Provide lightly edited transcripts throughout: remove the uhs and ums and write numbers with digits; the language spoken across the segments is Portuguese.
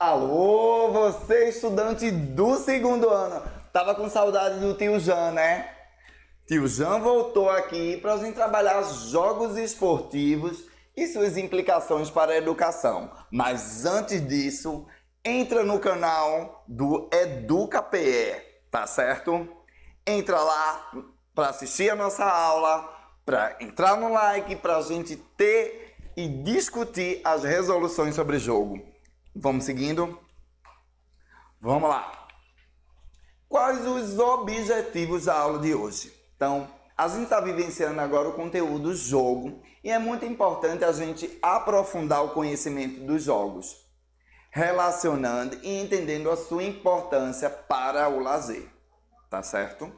Alô, você estudante do segundo ano. Tava com saudade do tio Jan, né? Tio Jan voltou aqui para a gente trabalhar jogos esportivos e suas implicações para a educação. Mas antes disso, entra no canal do EducaPE, tá certo? Entra lá para assistir a nossa aula, para entrar no like, para a gente ter e discutir as resoluções sobre o jogo. Vamos seguindo? Vamos lá! Quais os objetivos da aula de hoje? Então, a gente está vivenciando agora o conteúdo jogo e é muito importante a gente aprofundar o conhecimento dos jogos, relacionando e entendendo a sua importância para o lazer, tá certo?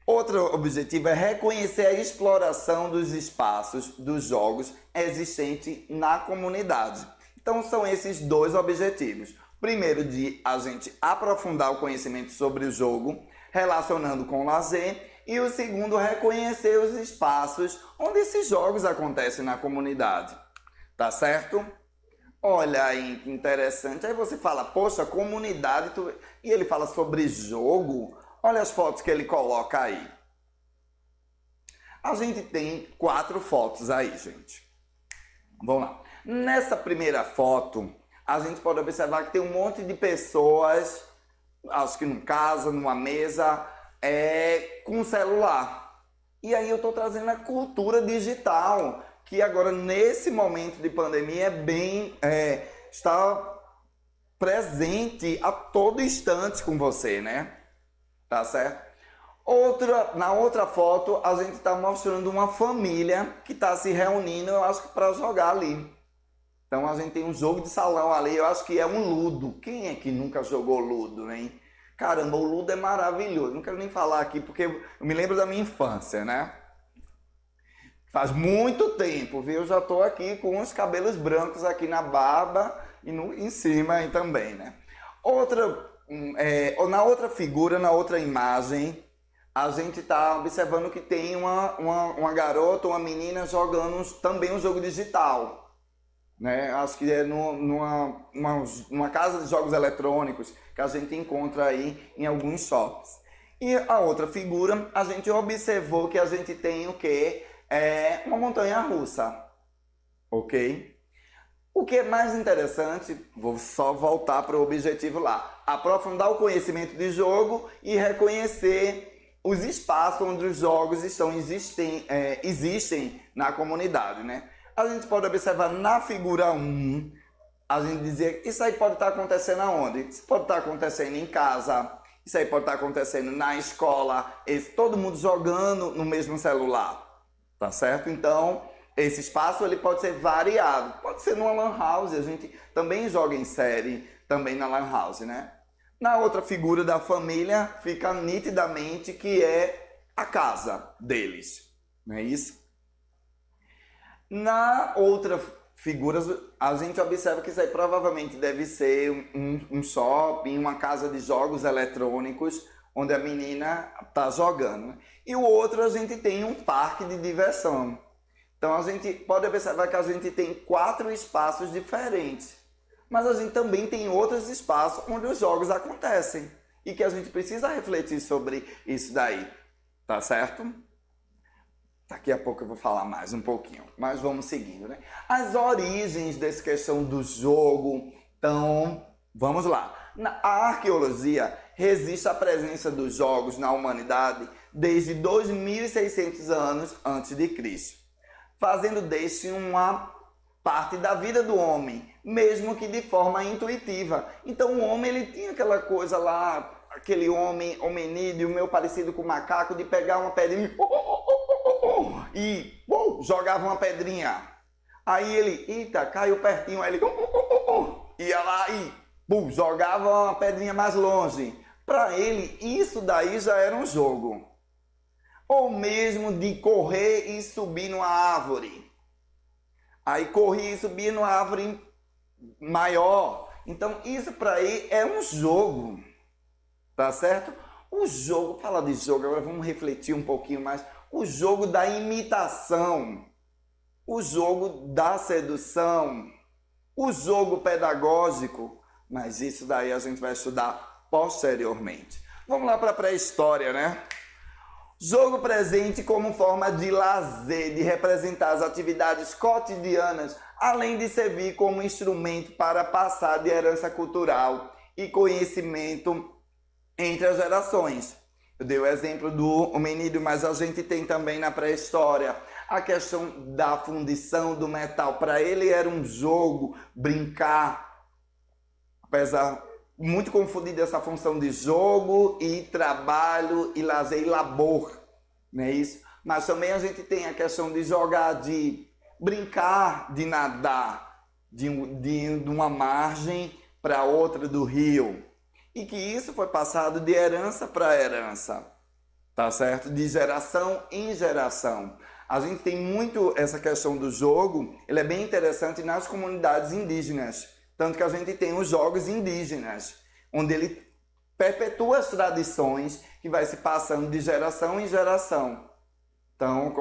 Outro objetivo é reconhecer a exploração dos espaços dos jogos existentes na comunidade. Então são esses dois objetivos. Primeiro, de a gente aprofundar o conhecimento sobre o jogo, relacionando com o lazer. E o segundo, reconhecer os espaços onde esses jogos acontecem na comunidade. Tá certo? Olha aí que interessante. Aí você fala, poxa, comunidade... E ele fala sobre jogo. Olha as fotos que ele coloca aí. A gente tem 4 fotos aí, gente. Vamos lá. Nessa primeira foto, a gente pode observar que tem um monte de pessoas, acho que numa casa, numa mesa, com celular. E aí eu estou trazendo a cultura digital, que agora nesse momento de pandemia está presente a todo instante com você, né? Tá certo? Na outra foto, a gente está mostrando uma família que está se reunindo, eu acho que para jogar ali. Então a gente tem um jogo de salão ali, eu acho que é um Ludo. Quem é que nunca jogou Ludo, hein? Caramba, o Ludo é maravilhoso. Não quero nem falar aqui porque eu me lembro da minha infância, né? Faz muito tempo, viu? Eu já estou aqui com os cabelos brancos aqui na barba e em cima aí também, né? Na outra figura, na outra imagem, a gente está observando que tem uma garota, uma menina jogando também um jogo digital. Né? Acho que é numa casa de jogos eletrônicos que a gente encontra aí em alguns shops. E a outra figura, a gente observou que a gente tem o quê? Uma montanha russa. Ok? O que é mais interessante, vou só voltar para o objetivo lá, aprofundar o conhecimento de jogo e reconhecer os espaços onde os jogos existem na comunidade, né? A gente pode observar na figura 1, a gente dizer, isso aí pode estar acontecendo aonde? Isso pode estar acontecendo em casa, isso aí pode estar acontecendo na escola, todo mundo jogando no mesmo celular, tá certo? Então, esse espaço ele pode ser variado, pode ser numa lan house, a gente também joga em série, também na lan house, né? Na outra figura da família, fica nitidamente que é a casa deles, não é isso? Na outra figura, a gente observa que isso aí provavelmente deve ser um shopping, uma casa de jogos eletrônicos, onde a menina está jogando. E o outro, a gente tem um parque de diversão. Então, a gente pode observar que a gente tem 4 espaços diferentes. Mas a gente também tem outros espaços onde os jogos acontecem. E que a gente precisa refletir sobre isso daí. Tá certo? Daqui a pouco eu vou falar mais um pouquinho, mas vamos seguindo, né? As origens dessa questão do jogo, então, vamos lá. Na arqueologia, resiste a presença dos jogos na humanidade desde 2.600 anos antes de Cristo, fazendo deste uma parte da vida do homem, mesmo que de forma intuitiva. Então o homem ele tinha aquela coisa lá, aquele hominídeo, meio parecido com o macaco, de pegar uma pedrinha e jogava uma pedrinha. Aí ele, eita, caiu pertinho, aí ele ia lá e jogava uma pedrinha mais longe. Para ele, isso daí já era um jogo. Ou mesmo de correr e subir numa árvore. Aí corria e subia numa árvore maior. Então isso para ele é um jogo. Tá certo? O jogo, fala de jogo, agora vamos refletir um pouquinho mais. O jogo da imitação, o jogo da sedução, o jogo pedagógico, mas isso daí a gente vai estudar posteriormente. Vamos lá para a pré-história, né? Jogo presente como forma de lazer, de representar as atividades cotidianas, além de servir como instrumento para passar de herança cultural e conhecimento entre as gerações. Eu dei o exemplo do hominídeo, mas a gente tem também na pré-história a questão da fundição do metal. Para ele era um jogo, brincar, apesar muito confundida essa função de jogo e trabalho e lazer e labor, não é isso? Mas também a gente tem a questão de jogar, de brincar, de nadar de uma margem para outra do rio. E que isso foi passado de herança para herança, tá certo? De geração em geração. A gente tem muito essa questão do jogo, ele é bem interessante nas comunidades indígenas. Tanto que a gente tem os jogos indígenas, onde ele perpetua as tradições que vai se passando de geração em geração. Então,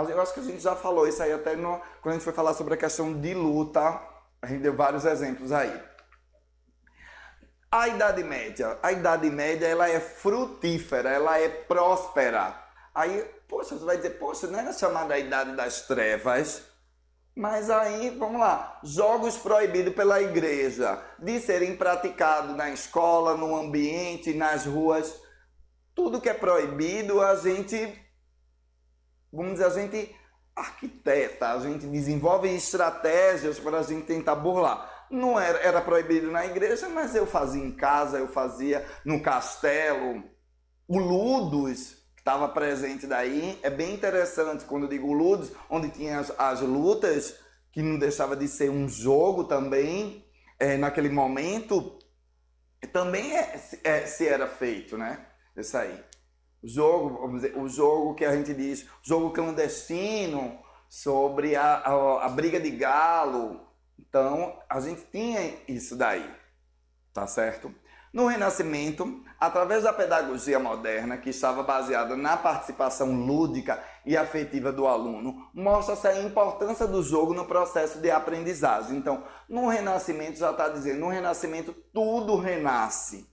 eu acho que a gente já falou isso aí até quando a gente foi falar sobre a questão de luta, a gente deu vários exemplos aí. A Idade Média, ela é frutífera, ela é próspera. Aí, poxa, você vai dizer, poxa, não era chamada a Idade das Trevas? Mas aí, vamos lá, jogos proibidos pela igreja, de serem praticados na escola, no ambiente, nas ruas. Tudo que é proibido, a gente arquiteta, a gente desenvolve estratégias para a gente tentar burlar. Não era proibido na igreja, mas eu fazia em casa, eu fazia no castelo. O Ludus, que estava presente daí, é bem interessante quando eu digo Ludus, onde tinha as lutas, que não deixava de ser um jogo também, naquele momento, também se era feito, né? Isso aí. Vamos dizer, o jogo que a gente diz, jogo clandestino, sobre a briga de galo. Então, a gente tinha isso daí, tá certo? No Renascimento, através da pedagogia moderna, que estava baseada na participação lúdica e afetiva do aluno, mostra-se a importância do jogo no processo de aprendizagem. Então, no Renascimento, já está dizendo, no Renascimento tudo renasce.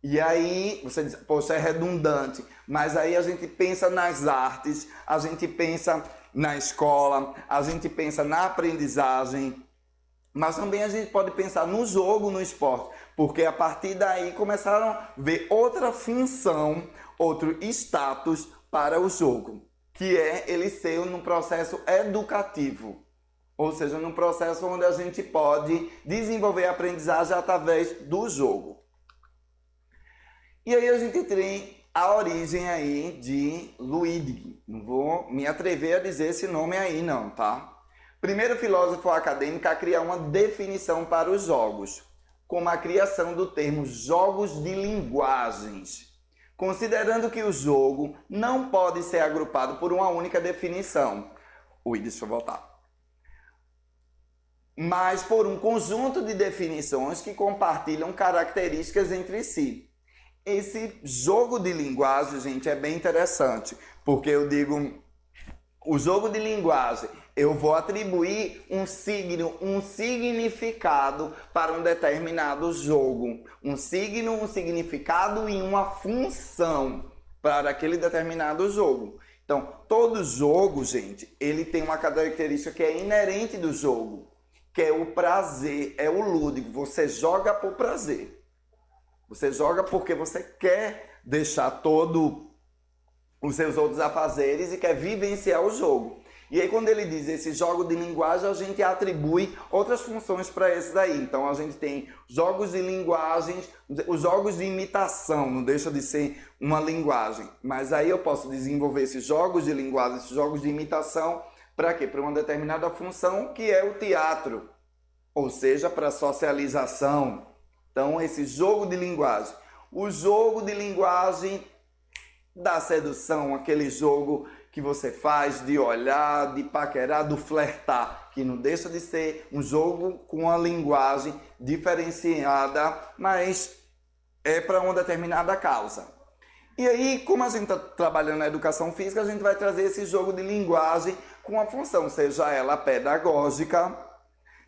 E aí, você diz, poxa, é redundante, mas aí a gente pensa nas artes, a gente pensa na escola, a gente pensa na aprendizagem, mas também a gente pode pensar no jogo, no esporte, porque a partir daí começaram a ver outra função, outro status para o jogo, que é ele ser num processo educativo, ou seja, num processo onde a gente pode desenvolver a aprendizagem através do jogo. E aí a gente tem a origem aí de Luídig. Não vou me atrever a dizer esse nome aí não, tá? Primeiro filósofo acadêmico a criar uma definição para os jogos, como a criação do termo jogos de linguagens, considerando que o jogo não pode ser agrupado por uma única definição. Deixa eu voltar. Mas por um conjunto de definições que compartilham características entre si. Esse jogo de linguagem, gente, é bem interessante, porque eu digo, o jogo de linguagem, eu vou atribuir um signo, um significado para um determinado jogo. Um signo, um significado e uma função para aquele determinado jogo. Então, todo jogo, gente, ele tem uma característica que é inerente do jogo, que é o prazer, é o lúdico. Você joga por prazer. Você joga porque você quer deixar todos os seus outros afazeres e quer vivenciar o jogo. E aí quando ele diz esse jogo de linguagem, a gente atribui outras funções para esse daí. Então a gente tem jogos de linguagens, os jogos de imitação, não deixa de ser uma linguagem. Mas aí eu posso desenvolver esses jogos de linguagem, esses jogos de imitação, para quê? Para uma determinada função que é o teatro, ou seja, para socialização. Então, esse jogo de linguagem. O jogo de linguagem da sedução, aquele jogo que você faz de olhar, de paquerar, do flertar, que não deixa de ser um jogo com uma linguagem diferenciada, mas é para uma determinada causa. E aí, como a gente está trabalhando na educação física, a gente vai trazer esse jogo de linguagem com uma função, seja ela pedagógica,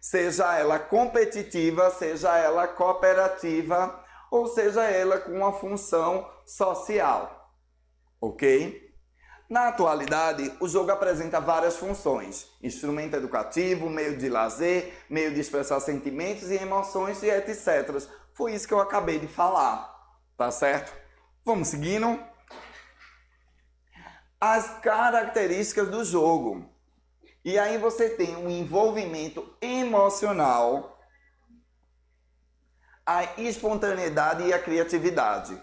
seja ela competitiva, seja ela cooperativa, ou seja ela com uma função social, ok? Na atualidade, o jogo apresenta várias funções: instrumento educativo, meio de lazer, meio de expressar sentimentos e emoções e etc. Foi isso que eu acabei de falar, tá certo? Vamos seguindo? As características do jogo. E aí você tem um envolvimento emocional, a espontaneidade e a criatividade.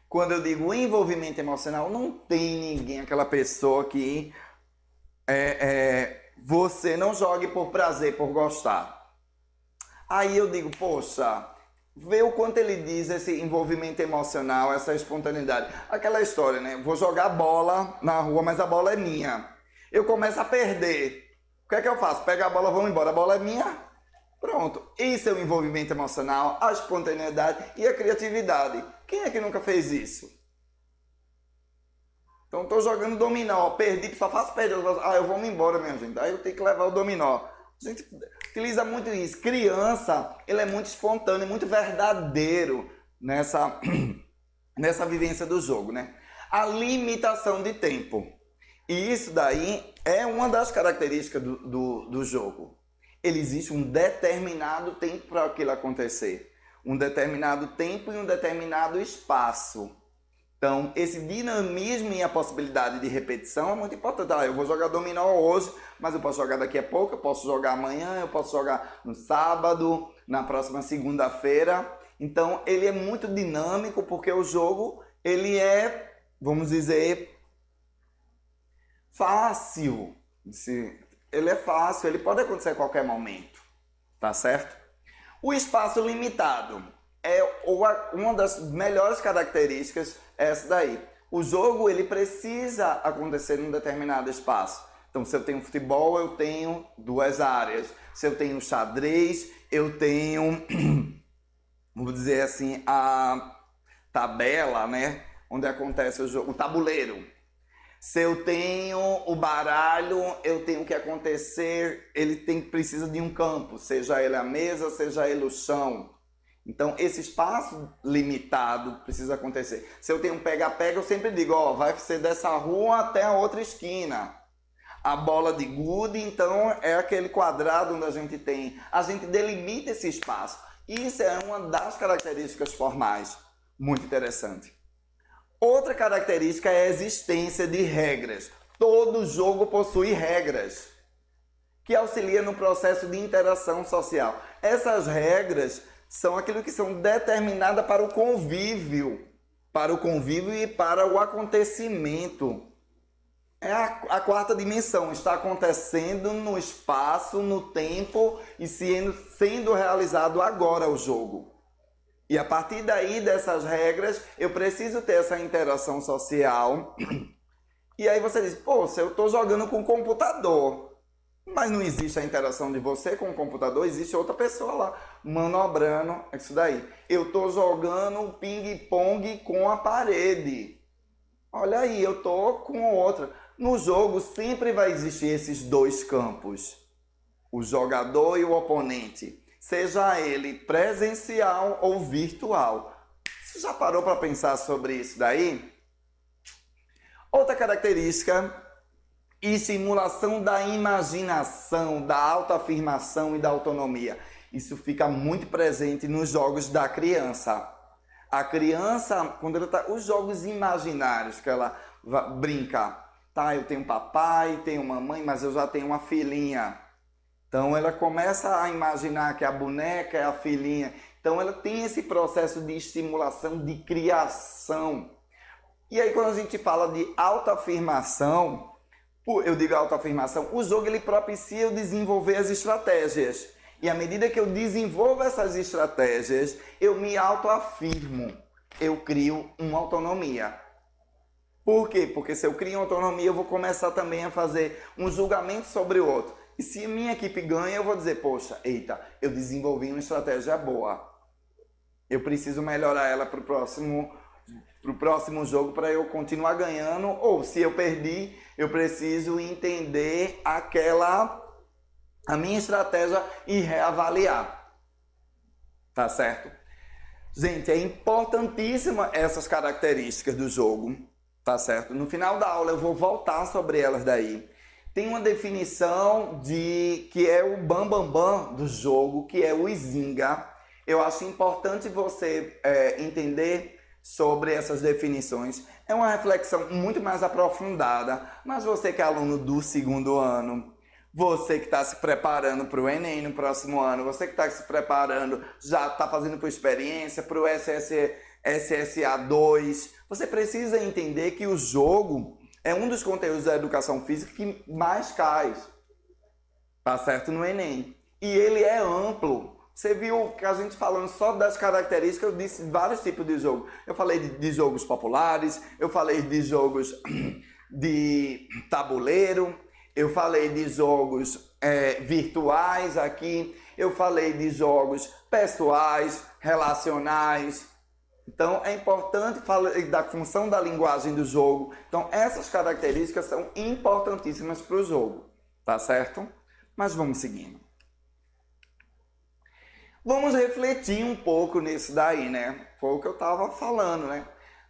Quando eu digo envolvimento emocional, não tem ninguém, aquela pessoa que você não jogue por prazer, por gostar. Aí eu digo, poxa, vê o quanto ele diz esse envolvimento emocional, essa espontaneidade. Aquela história, né? Vou jogar bola na rua, mas a bola é minha. Eu começo a perder. O que é que eu faço? Pego a bola, vamos embora. A bola é minha? Pronto. Isso é o envolvimento emocional, a espontaneidade e a criatividade. Quem é que nunca fez isso? Então estou jogando dominó, perdi, só faço perder. Eu vou me embora, minha gente. Aí eu tenho que levar o dominó. A gente utiliza muito isso. Criança, ele é muito espontâneo, muito verdadeiro nessa vivência do jogo, né? A limitação de tempo. E isso daí é uma das características do jogo. Ele existe um determinado tempo para aquilo acontecer. Um determinado tempo e um determinado espaço. Então, esse dinamismo e a possibilidade de repetição é muito importante. Eu vou jogar dominó hoje, mas eu posso jogar daqui a pouco, eu posso jogar amanhã, eu posso jogar no sábado, na próxima segunda-feira. Então, ele é muito dinâmico porque o jogo, ele é, vamos dizer, fácil. Ele é fácil, ele pode acontecer a qualquer momento, tá certo? O espaço limitado é uma das melhores características, essa daí. O jogo, ele precisa acontecer num determinado espaço. Então, se eu tenho futebol, eu tenho 2 áreas. Se eu tenho xadrez, eu tenho, vamos dizer assim, a tabela, né? Onde acontece o jogo, o tabuleiro. Se eu tenho o baralho, eu tenho que acontecer, precisa de um campo, seja ele a mesa, seja ele o chão. Então, esse espaço limitado precisa acontecer. Se eu tenho um pega-pega, eu sempre digo, vai ser dessa rua até a outra esquina. A bola de gude, então, é aquele quadrado onde a gente delimita esse espaço. Isso é uma das características formais, muito interessante. Outra característica é a existência de regras. Todo jogo possui regras que auxiliam no processo de interação social. Essas regras são aquilo que são determinadas para o convívio e para o acontecimento. É a quarta dimensão, está acontecendo no espaço, no tempo e sendo realizado agora o jogo. E a partir daí, dessas regras, eu preciso ter essa interação social. E aí você diz, se eu estou jogando com o computador, mas não existe a interação de você com o computador, existe outra pessoa lá, manobrando isso daí. Eu estou jogando ping-pong com a parede. Olha aí, eu estou com outra. No jogo sempre vai existir esses 2 campos, o jogador e o oponente. Seja ele presencial ou virtual. Você já parou para pensar sobre isso daí? Outra característica, estimulação da imaginação, da autoafirmação e da autonomia. Isso fica muito presente nos jogos da criança. A criança, quando ela os jogos imaginários que ela brinca, eu tenho papai, tenho mamãe, mas eu já tenho uma filhinha. Então ela começa a imaginar que a boneca é a filhinha. Então ela tem esse processo de estimulação, de criação. E aí quando a gente fala de autoafirmação, eu digo autoafirmação, o jogo ele propicia eu desenvolver as estratégias. E à medida que eu desenvolvo essas estratégias, eu me autoafirmo. Eu crio uma autonomia. Por quê? Porque se eu crio uma autonomia, eu vou começar também a fazer um julgamento sobre o outro. E se a minha equipe ganha, eu vou dizer, poxa, eu desenvolvi uma estratégia boa. Eu preciso melhorar ela para o próximo jogo para eu continuar ganhando. Ou se eu perdi, eu preciso entender aquela a minha estratégia e reavaliar. Tá certo? Gente, é importantíssima essas características do jogo, tá certo? No final da aula eu vou voltar sobre elas daí. Tem uma definição que é o bam do jogo, que é o Izinga. Eu acho importante você entender sobre essas definições. É uma reflexão muito mais aprofundada, mas você que é aluno do segundo ano, você que está se preparando para o Enem no próximo ano, você que está se preparando, já está fazendo por experiência, para o SSA 2, você precisa entender que o jogo é um dos conteúdos da educação física que mais cai, tá certo, no Enem. E ele é amplo. Você viu que a gente falando só das características, eu disse vários tipos de jogo. Eu falei de jogos populares, eu falei de jogos de tabuleiro, eu falei de jogos virtuais aqui, eu falei de jogos pessoais, relacionais. Então é importante falar da função da linguagem do jogo. Então essas características são importantíssimas para o jogo, tá certo? Mas vamos seguindo. Vamos refletir um pouco nisso daí, né? Foi o que eu estava falando, né?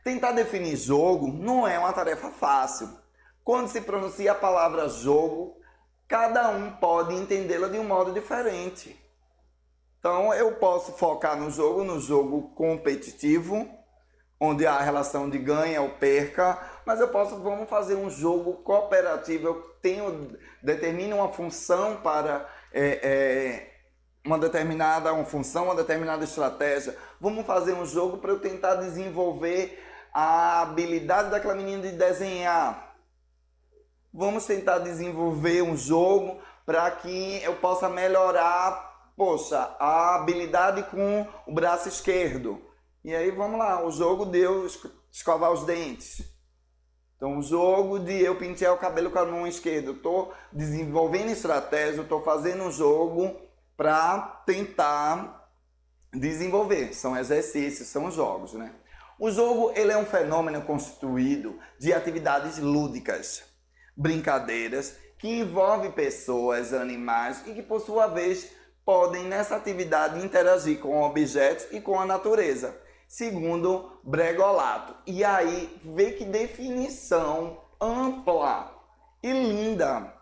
Tentar definir jogo não é uma tarefa fácil. Quando se pronuncia a palavra jogo, cada um pode entendê-la de um modo diferente. Então eu posso focar no jogo competitivo, onde há a relação de ganha ou perca, mas vamos fazer um jogo cooperativo. Eu determino uma função para uma determinada estratégia. Vamos fazer um jogo para eu tentar desenvolver a habilidade daquela menina de desenhar. Vamos tentar desenvolver um jogo para que eu possa melhorar, a habilidade com o braço esquerdo. E aí vamos lá, o jogo de eu escovar os dentes. Então o jogo de eu pentear o cabelo com a mão esquerda. Eu estou desenvolvendo estratégia, eu estou fazendo um jogo para tentar desenvolver. São exercícios, são jogos, né? O jogo ele é um fenômeno constituído de atividades lúdicas, brincadeiras que envolvem pessoas, animais e que por sua vez podem nessa atividade interagir com objetos e com a natureza, segundo Bregolato. E aí vê que definição ampla e linda.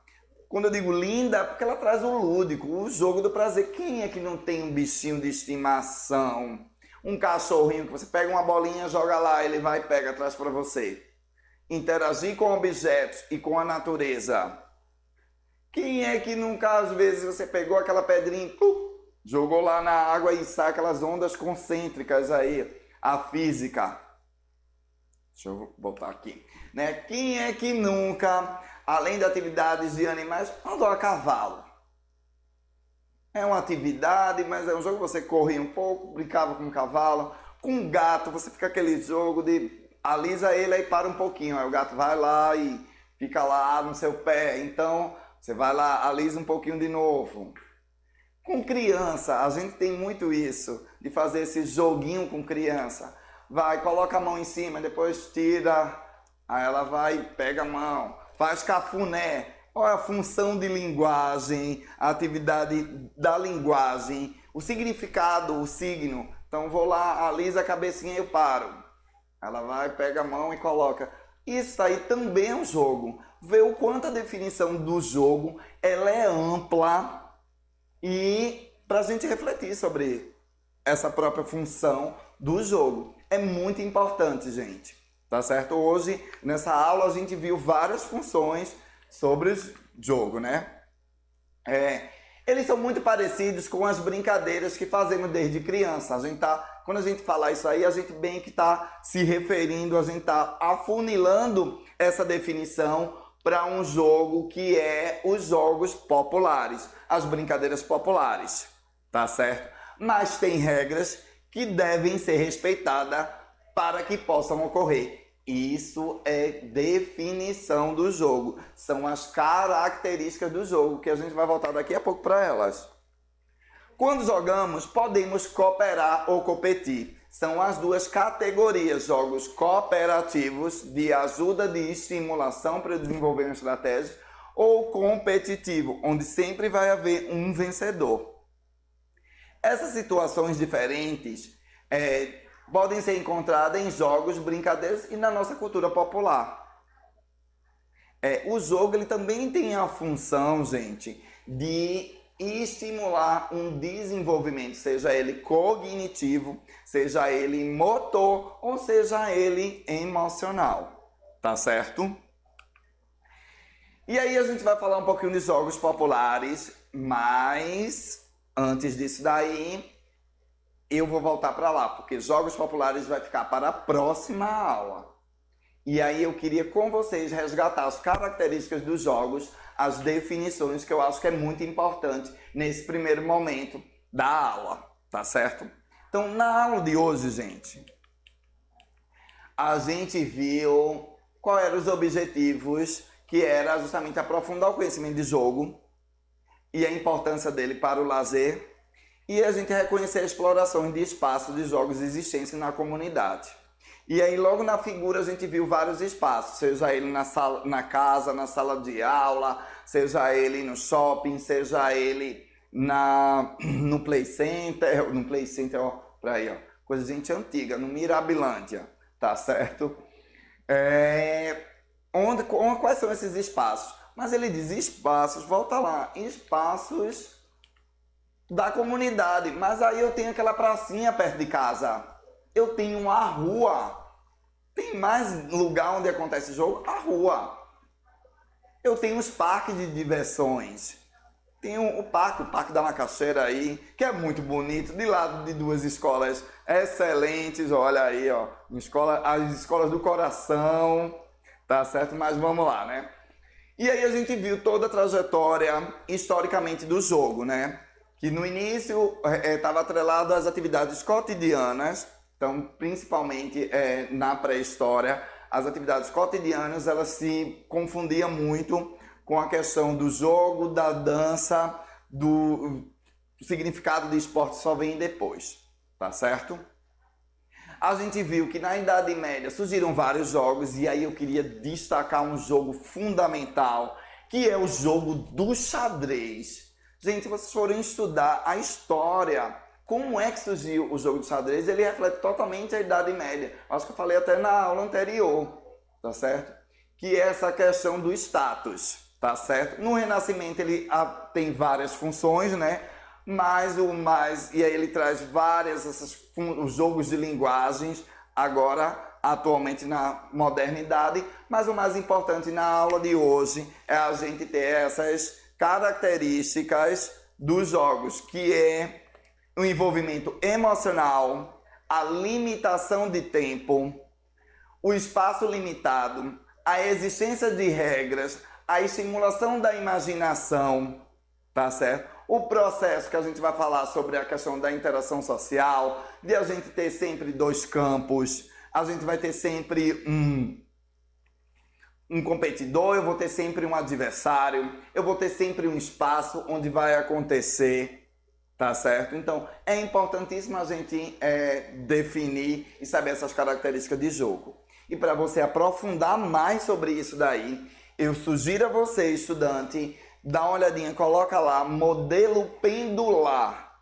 Quando eu digo linda, é porque ela traz o lúdico, o jogo do prazer. Quem é que não tem um bichinho de estimação? Um cachorrinho que você pega uma bolinha, joga lá, ele vai e pega, traz para você. Interagir com objetos e com a natureza. Quem é que nunca, às vezes, você pegou aquela pedrinha, jogou lá na água e sai aquelas ondas concêntricas aí, a física. Deixa eu botar aqui. Né? Quem é que nunca, além de atividades de animais, andou a cavalo? É uma atividade, mas é um jogo que você corria um pouco, brincava com o cavalo. Com o gato, você fica aquele jogo de alisa ele aí para um pouquinho. Aí o gato vai lá e fica lá no seu pé. Então, você vai lá, alisa um pouquinho de novo. Com criança, a gente tem muito isso, de fazer esse joguinho com criança. Vai, coloca a mão em cima, depois tira, aí ela vai, pega a mão, faz cafuné. Olha a função de linguagem, a atividade da linguagem, o significado, o signo. Então vou lá, alisa a cabecinha e eu paro. Ela vai, pega a mão e coloca. Isso aí também é um jogo. Vê o quanto a definição do jogo ela é ampla e para a gente refletir sobre essa própria função do jogo. É muito importante, gente. Tá certo? Hoje, nessa aula, a gente viu várias funções sobre o jogo, né? Eles são muito parecidos com as brincadeiras que fazemos desde criança. Quando a gente fala isso aí, a gente bem que está se referindo, a gente está afunilando essa definição para um jogo que é os jogos populares, as brincadeiras populares, tá certo? Mas tem regras que devem ser respeitadas para que possam ocorrer. Isso é definição do jogo. São as características do jogo, que a gente vai voltar daqui a pouco para elas. Quando jogamos, podemos cooperar ou competir. São as duas categorias, jogos cooperativos de ajuda de estimulação para desenvolver uma estratégia ou competitivo, onde sempre vai haver um vencedor. Essas situações diferentes podem ser encontradas em jogos, brincadeiras e na nossa cultura popular. O jogo ele também tem a função, gente, de estimular um desenvolvimento, seja ele cognitivo, seja ele motor ou seja ele emocional, tá certo? E aí a gente vai falar um pouquinho de jogos populares, mas antes disso daí eu vou voltar para lá, porque jogos populares vai ficar para a próxima aula. E aí eu queria com vocês resgatar as características dos jogos, as definições, que eu acho que é muito importante nesse primeiro momento da aula, tá certo? Então, na aula de hoje, gente, a gente viu quais eram os objetivos, que era justamente aprofundar o conhecimento de jogo e a importância dele para o lazer, e a gente reconhecer a exploração de espaços de jogos existentes na comunidade. E aí logo na figura a gente viu vários espaços, seja ele na sala, na casa, na sala de aula, seja ele no shopping, seja ele no Play Center, ó, por aí, ó, coisa de gente antiga, no Mirabilândia, tá certo? Quais são esses espaços? Mas ele diz espaços, volta lá, espaços da comunidade, mas aí eu tenho aquela pracinha perto de casa. Eu tenho uma rua. Tem mais lugar onde acontece o jogo? A rua. Eu tenho os parques de diversões. Tem o Parque da Macaxeira aí, que é muito bonito, de lado de duas escolas excelentes, olha aí, ó, as escolas do coração, tá certo? Mas vamos lá, né? E aí a gente viu toda a trajetória historicamente do jogo, né? Que no início estava atrelado às atividades cotidianas. Então, principalmente na pré-história, as atividades cotidianas elas se confundiam muito com a questão do jogo, da dança, do significado de esporte só vem depois, tá certo? A gente viu que na Idade Média surgiram vários jogos e aí eu queria destacar um jogo fundamental, que é o jogo do xadrez. Gente, se vocês forem estudar a história, como é que surgiu o jogo de xadrez, ele reflete totalmente a Idade Média. Acho que eu falei até na aula anterior, tá certo? Que é essa questão do status, tá certo? No Renascimento ele tem várias funções, né? E aí ele traz os jogos de linguagens, agora, atualmente na modernidade, mas o mais importante na aula de hoje é a gente ter essas características dos jogos, que é o envolvimento emocional, a limitação de tempo, o espaço limitado, a existência de regras, a estimulação da imaginação, tá certo? O processo que a gente vai falar sobre a questão da interação social, de a gente ter sempre dois campos, a gente vai ter sempre um competidor, eu vou ter sempre um adversário, eu vou ter sempre um espaço onde vai acontecer. Tá certo? Então, é importantíssimo a gente definir e saber essas características de jogo. E para você aprofundar mais sobre isso daí, eu sugiro a você, estudante, dá uma olhadinha, coloca lá, modelo pendular.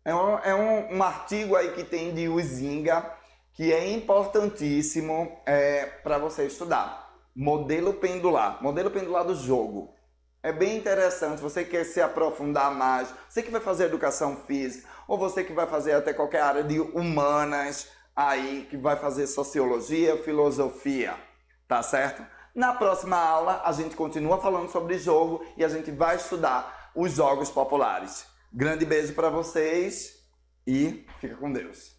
É um artigo aí que tem de Huizinga, que é importantíssimo para você estudar. Modelo pendular do jogo. É bem interessante, você quer se aprofundar mais, você que vai fazer educação física, ou você que vai fazer até qualquer área de humanas, aí que vai fazer sociologia, filosofia, tá certo? Na próxima aula a gente continua falando sobre jogo e a gente vai estudar os jogos populares. Grande beijo para vocês e fica com Deus.